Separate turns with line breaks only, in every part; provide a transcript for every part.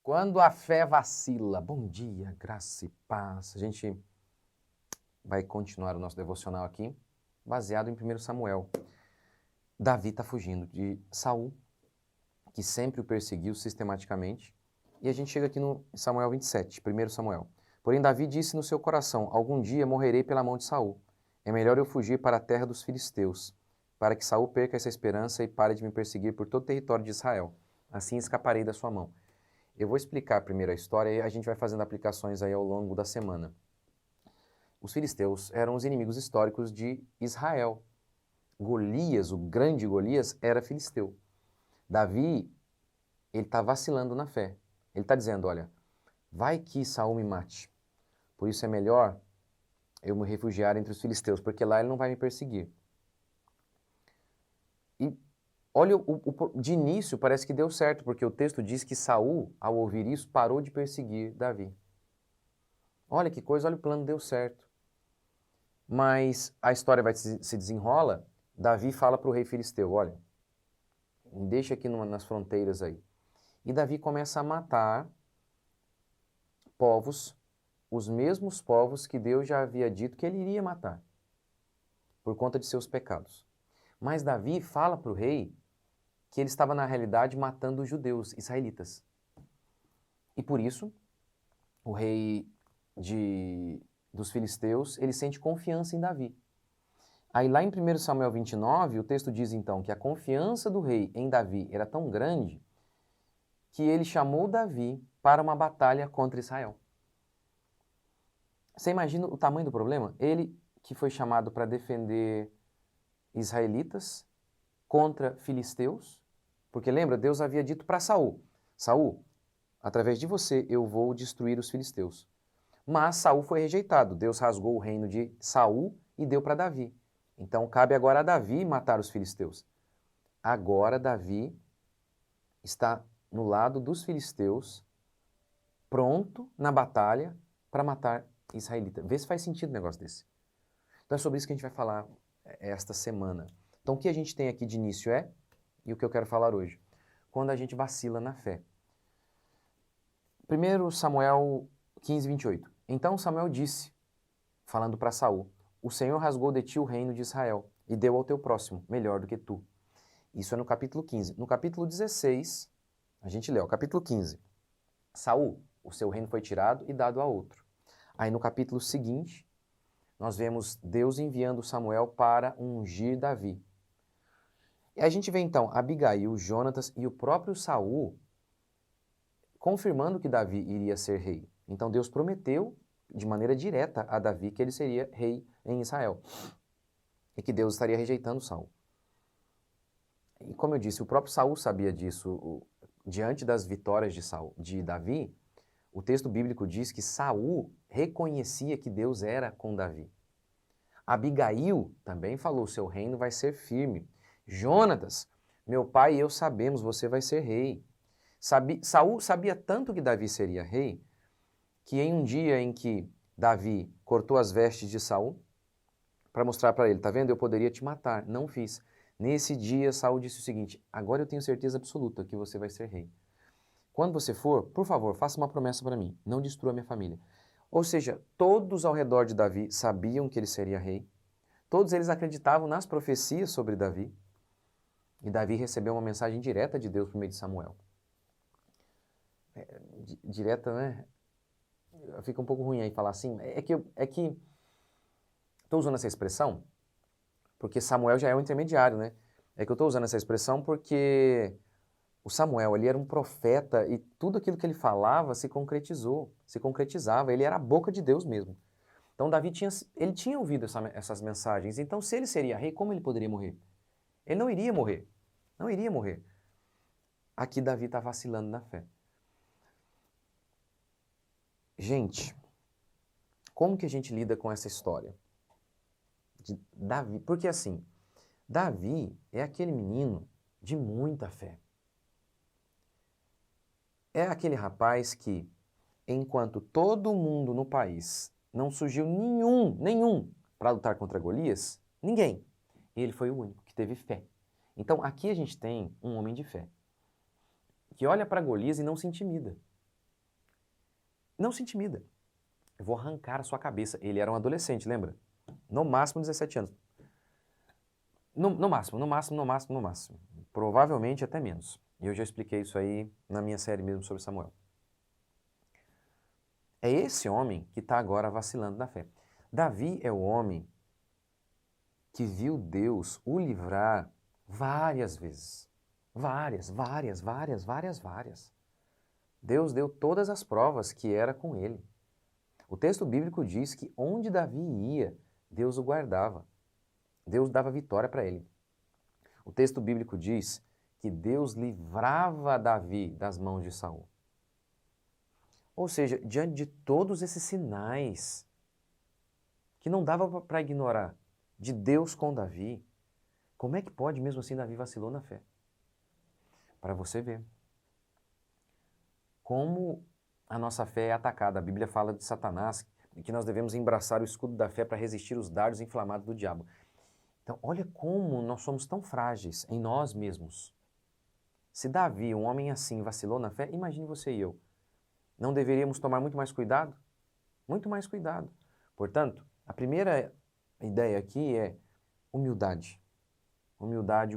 Quando a fé vacila. Bom dia, graça e paz. A gente vai continuar o nosso devocional aqui, baseado em 1 Samuel. Davi está fugindo de Saul, que sempre o perseguiu sistematicamente. E a gente chega aqui no Samuel 27, 1 Samuel. Porém, Davi disse no seu coração: algum dia morrerei pela mão de Saul. É melhor eu fugir para a terra dos filisteus, para que Saul perca essa esperança e pare de me perseguir por todo o território de Israel. Assim escaparei da sua mão. Eu vou explicar primeiro a história e a gente vai fazendo aplicações aí ao longo da semana. Os filisteus eram os inimigos históricos de Israel. Golias, o grande Golias, era filisteu. Davi, ele está vacilando na fé. Ele está dizendo, olha, vai que Saul me mate. Por isso é melhor eu me refugiar entre os filisteus, porque lá ele não vai me perseguir. E olha, de início parece que deu certo, porque o texto diz que Saul, ao ouvir isso, parou de perseguir Davi. Olha que coisa, olha o plano, deu certo. Mas a história se desenrola, Davi fala para o rei filisteu, olha, me deixa aqui nas fronteiras aí. E Davi começa a matar povos, os mesmos povos que Deus já havia dito que ele iria matar, por conta de seus pecados. Mas Davi fala para o rei que ele estava, na realidade, matando os judeus, israelitas. E por isso, o rei dos filisteus, ele sente confiança em Davi. Aí lá em 1 Samuel 29, o texto diz então que a confiança do rei em Davi era tão grande que ele chamou Davi para uma batalha contra Israel. Você imagina o tamanho do problema? Ele que foi chamado para defender israelitas contra filisteus, porque lembra, Deus havia dito para Saul, Saul, através de você eu vou destruir os filisteus. Mas Saul foi rejeitado, Deus rasgou o reino de Saul e deu para Davi. Então cabe agora a Davi matar os filisteus. Agora Davi está no lado dos filisteus, pronto na batalha para matar israelita. Vê se faz sentido um negócio desse. Então é sobre isso que a gente vai falar esta semana. Então o que a gente tem aqui de início e o que eu quero falar hoje, quando a gente vacila na fé. 1 Samuel 15, 28. Então Samuel disse, falando para Saul, o Senhor rasgou de ti o reino de Israel e deu ao teu próximo, melhor do que tu. Isso é no capítulo 15. No capítulo 16, a gente lê, o capítulo 15. Saul, o seu reino foi tirado e dado a outro. Aí no capítulo seguinte, nós vemos Deus enviando Samuel para ungir Davi. E a gente vê então Abigail, Jonatas e o próprio Saul confirmando que Davi iria ser rei. Então Deus prometeu de maneira direta a Davi que ele seria rei em Israel e que Deus estaria rejeitando Saul. E como eu disse, o próprio Saul sabia disso. Diante das vitórias de Davi, o texto bíblico diz que Saul reconhecia que Deus era com Davi. Abigail também falou, seu reino vai ser firme. Jonatas, meu pai e eu sabemos, você vai ser rei. Saul sabia tanto que Davi seria rei, que em um dia em que Davi cortou as vestes de Saul, para mostrar para ele, tá vendo, eu poderia te matar, não fiz. Nesse dia, Saul disse o seguinte, agora eu tenho certeza absoluta que você vai ser rei. Quando você for, por favor, faça uma promessa para mim, não destrua minha família. Ou seja, todos ao redor de Davi sabiam que ele seria rei, todos eles acreditavam nas profecias sobre Davi, e Davi recebeu uma mensagem direta de Deus por meio de Samuel. Direta, né? Fica um pouco ruim aí falar assim. É que estou usando essa expressão porque Samuel já é o intermediário, né? É que eu estou usando essa expressão porque o Samuel, ele era um profeta e tudo aquilo que ele falava se concretizava. Ele era a boca de Deus mesmo. Então Davi tinha ouvido essas mensagens. Então se ele seria rei, como ele poderia morrer? Ele não iria morrer. Não iria morrer. Aqui Davi está vacilando na fé. Gente, como que a gente lida com essa história de Davi? Porque assim, Davi é aquele menino de muita fé. É aquele rapaz que, enquanto todo mundo no país não surgiu nenhum para lutar contra Golias, ninguém. Ele foi o único que teve fé. Então aqui a gente tem um homem de fé, que olha para Golias e não se intimida. Não se intimida. Eu vou arrancar a sua cabeça. Ele era um adolescente, lembra? No máximo 17 anos. No máximo. Provavelmente até menos. E eu já expliquei isso aí na minha série mesmo sobre Samuel. É esse homem que está agora vacilando na fé. Davi é o homem que viu Deus o livrar várias vezes. Várias. Deus deu todas as provas que era com ele. O texto bíblico diz que onde Davi ia, Deus o guardava. Deus dava vitória para ele. O texto bíblico diz que Deus livrava Davi das mãos de Saul. Ou seja, diante de todos esses sinais que não dava para ignorar de Deus com Davi, como é que pode mesmo assim Davi vacilou na fé? Para você ver como a nossa fé é atacada. A Bíblia fala de Satanás, que nós devemos embraçar o escudo da fé para resistir os dardos inflamados do diabo. Então, olha como nós somos tão frágeis em nós mesmos. Se Davi, um homem assim, vacilou na fé, imagine você e eu. Não deveríamos tomar muito mais cuidado? Muito mais cuidado. Portanto, a primeira ideia aqui é humildade. Humildade.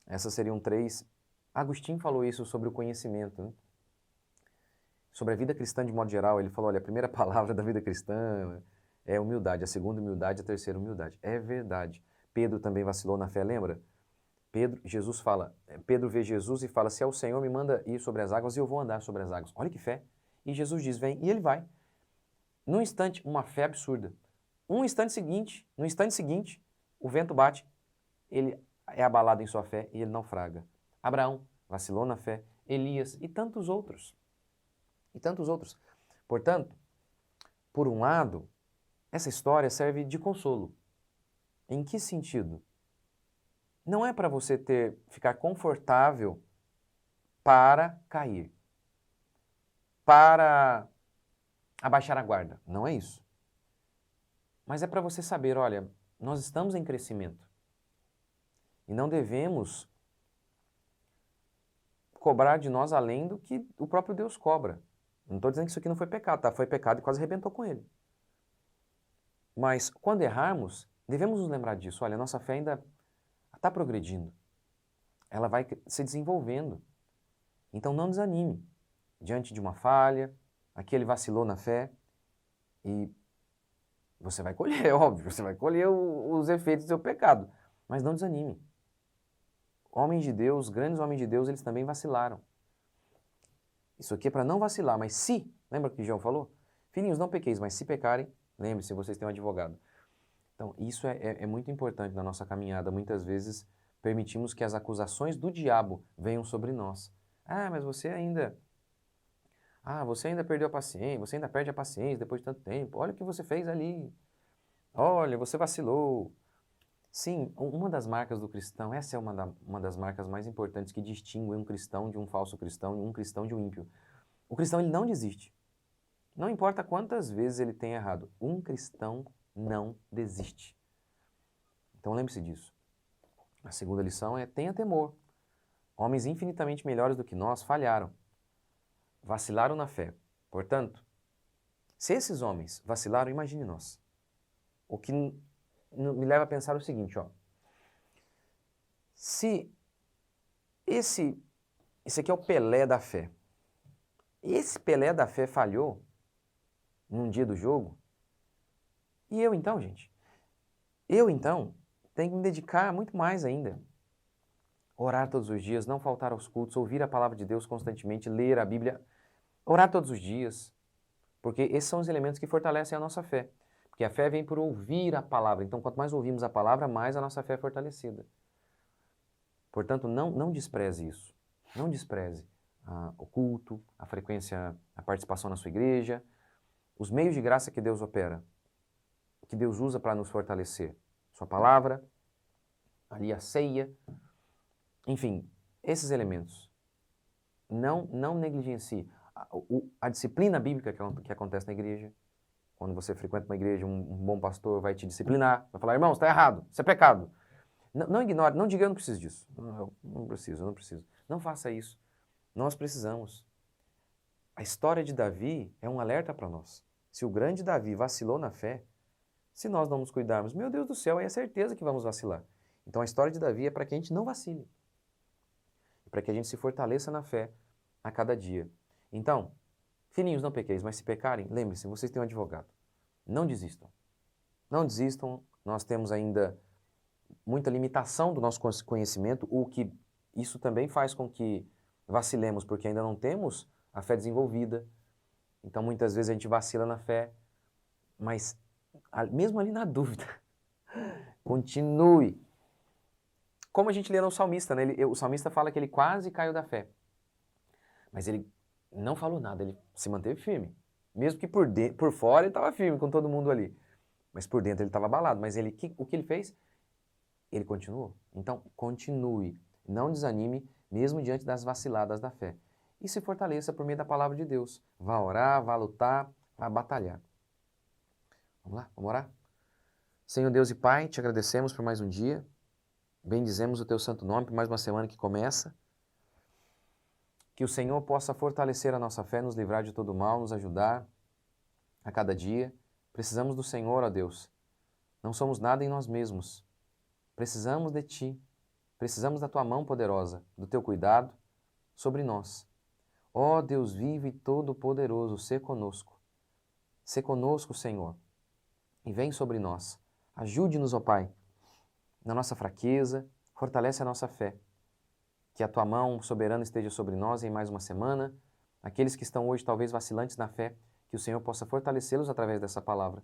Essas seriam 3. Agostinho falou isso sobre o conhecimento, né? Sobre a vida cristã de modo geral. Ele falou, olha, a primeira palavra da vida cristã é humildade, a segunda humildade, a terceira humildade. É verdade. Pedro também vacilou na fé, lembra? Pedro vê Jesus e fala, se é o Senhor, me manda ir sobre as águas e eu vou andar sobre as águas. Olha que fé. E Jesus diz, vem, e ele vai. Num instante, uma fé absurda. No instante seguinte, o vento bate, ele é abalado em sua fé e ele naufraga. Abraão vacilou na fé, Elias e tantos outros. Portanto, por um lado, essa história serve de consolo. Em que sentido? Não é para você ficar confortável para cair, para abaixar a guarda. Não é isso. Mas é para você saber, olha, nós estamos em crescimento. E não devemos cobrar de nós além do que o próprio Deus cobra. Não estou dizendo que isso aqui não foi pecado, tá? Foi pecado e quase arrebentou com ele. Mas quando errarmos, devemos nos lembrar disso. Olha, a nossa fé ainda está progredindo. Ela vai se desenvolvendo. Então não desanime diante de uma falha, aqui ele vacilou na fé e você vai colher, é óbvio, você vai colher os efeitos do seu pecado. Mas não desanime. Homens de Deus, grandes homens de Deus, eles também vacilaram. Isso aqui é para não vacilar, mas se, lembra que João falou? Filhinhos, não pequeis, mas se pecarem, lembre-se, vocês têm um advogado. Então, isso é muito importante na nossa caminhada. Muitas vezes permitimos que as acusações do diabo venham sobre nós. Mas você ainda perdeu a paciência, você ainda perde a paciência depois de tanto tempo. Olha o que você fez ali. Olha, você vacilou. Sim, uma das marcas do cristão, essa é uma das marcas mais importantes que distinguem um cristão de um falso cristão e um cristão de um ímpio. O cristão, ele não desiste. Não importa quantas vezes ele tenha errado, um cristão não desiste. Então lembre-se disso. A segunda lição é tenha temor. Homens infinitamente melhores do que nós falharam, vacilaram na fé. Portanto, se esses homens vacilaram, imagine nós. O que me leva a pensar o seguinte, ó. Se esse aqui é o Pelé da fé. Esse Pelé da fé falhou num dia do jogo. E eu então, gente? Eu então tenho que me dedicar muito mais ainda. Orar todos os dias, não faltar aos cultos, ouvir a palavra de Deus constantemente, ler a Bíblia, orar todos os dias. Porque esses são os elementos que fortalecem a nossa fé. Porque a fé vem por ouvir a palavra. Então, quanto mais ouvimos a palavra, mais a nossa fé é fortalecida. Portanto, não despreze isso. Não despreze o culto, a frequência, a participação na sua igreja, os meios de graça que Deus opera, que Deus usa para nos fortalecer. Sua palavra, ali a ceia, enfim, esses elementos. Não negligencie. A disciplina bíblica que acontece na igreja, quando você frequenta uma igreja, um bom pastor vai te disciplinar, vai falar, irmão, está errado, isso é pecado. Não ignore, não diga, eu não preciso disso. Eu não preciso. Não faça isso. Nós precisamos. A história de Davi é um alerta para nós. Se o grande Davi vacilou na fé, se nós não nos cuidarmos, meu Deus do céu, aí é certeza que vamos vacilar. Então a história de Davi é para que a gente não vacile, para que a gente se fortaleça na fé a cada dia. Então, filhinhos, não pequeis, mas se pecarem, lembre-se, vocês têm um advogado. Não desistam. Não desistam, nós temos ainda muita limitação do nosso conhecimento, o que isso também faz com que vacilemos, porque ainda não temos a fé desenvolvida. Então, muitas vezes a gente vacila na fé, mas mesmo ali na dúvida, continue. Como a gente lê no salmista, né? O salmista fala que ele quase caiu da fé, mas ele não falou nada, ele se manteve firme. Mesmo que por fora ele estava firme com todo mundo ali, mas por dentro ele estava abalado. Mas o que ele fez? Ele continuou. Então, continue, não desanime, mesmo diante das vaciladas da fé. E se fortaleça por meio da palavra de Deus. Vá orar, vá lutar, vá batalhar. Vamos lá, vamos orar? Senhor Deus e Pai, te agradecemos por mais um dia. Bendizemos o teu santo nome por mais uma semana que começa. Que o Senhor possa fortalecer a nossa fé, nos livrar de todo mal, nos ajudar a cada dia. Precisamos do Senhor, ó Deus. Não somos nada em nós mesmos. Precisamos de Ti. Precisamos da Tua mão poderosa, do Teu cuidado sobre nós. Ó Deus vivo e todo-poderoso, sê conosco. Sê conosco, Senhor, e vem sobre nós. Ajude-nos, ó Pai, na nossa fraqueza, fortalece a nossa fé. Que a Tua mão soberana esteja sobre nós em mais uma semana. Aqueles que estão hoje talvez vacilantes na fé, que o Senhor possa fortalecê-los através dessa palavra.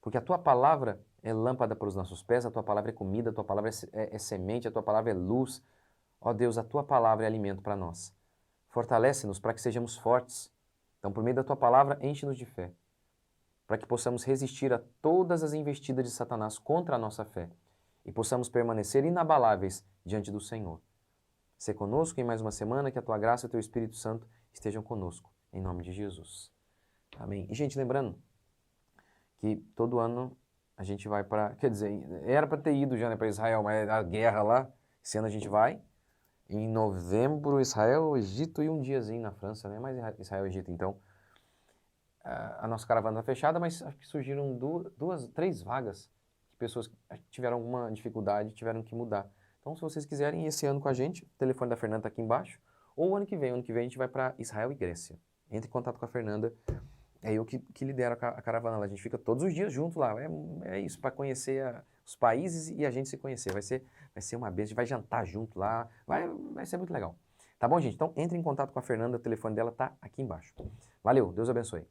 Porque a Tua palavra é lâmpada para os nossos pés, a Tua palavra é comida, a Tua palavra é semente, a Tua palavra é luz. Ó Deus, a Tua palavra é alimento para nós. Fortalece-nos para que sejamos fortes. Então, por meio da Tua palavra, enche-nos de fé. Para que possamos resistir a todas as investidas de Satanás contra a nossa fé. E possamos permanecer inabaláveis diante do Senhor. Sê conosco em mais uma semana, que a Tua graça e o Teu Espírito Santo estejam conosco. Em nome de Jesus. Amém. E, gente, lembrando que todo ano a gente vai para... Quer dizer, era para ter ido já, né, para Israel, mas a guerra lá, esse ano a gente vai. Em novembro, Israel, Egito e um diazinho na França, né? Mas Israel e Egito, então. A nossa caravana está fechada, mas acho que surgiram três vagas que pessoas que tiveram alguma dificuldade tiveram que mudar. Então, se vocês quiserem ir esse ano com a gente, o telefone da Fernanda está aqui embaixo. Ou o ano que vem a gente vai para Israel e Grécia. Entre em contato com a Fernanda, é eu que lidero a caravana lá. A gente fica todos os dias junto lá. É isso, para conhecer os países e a gente se conhecer. Vai ser uma bênção, a gente vai jantar junto lá, vai ser muito legal. Tá bom, gente? Então, entre em contato com a Fernanda, o telefone dela tá aqui embaixo. Valeu, Deus abençoe.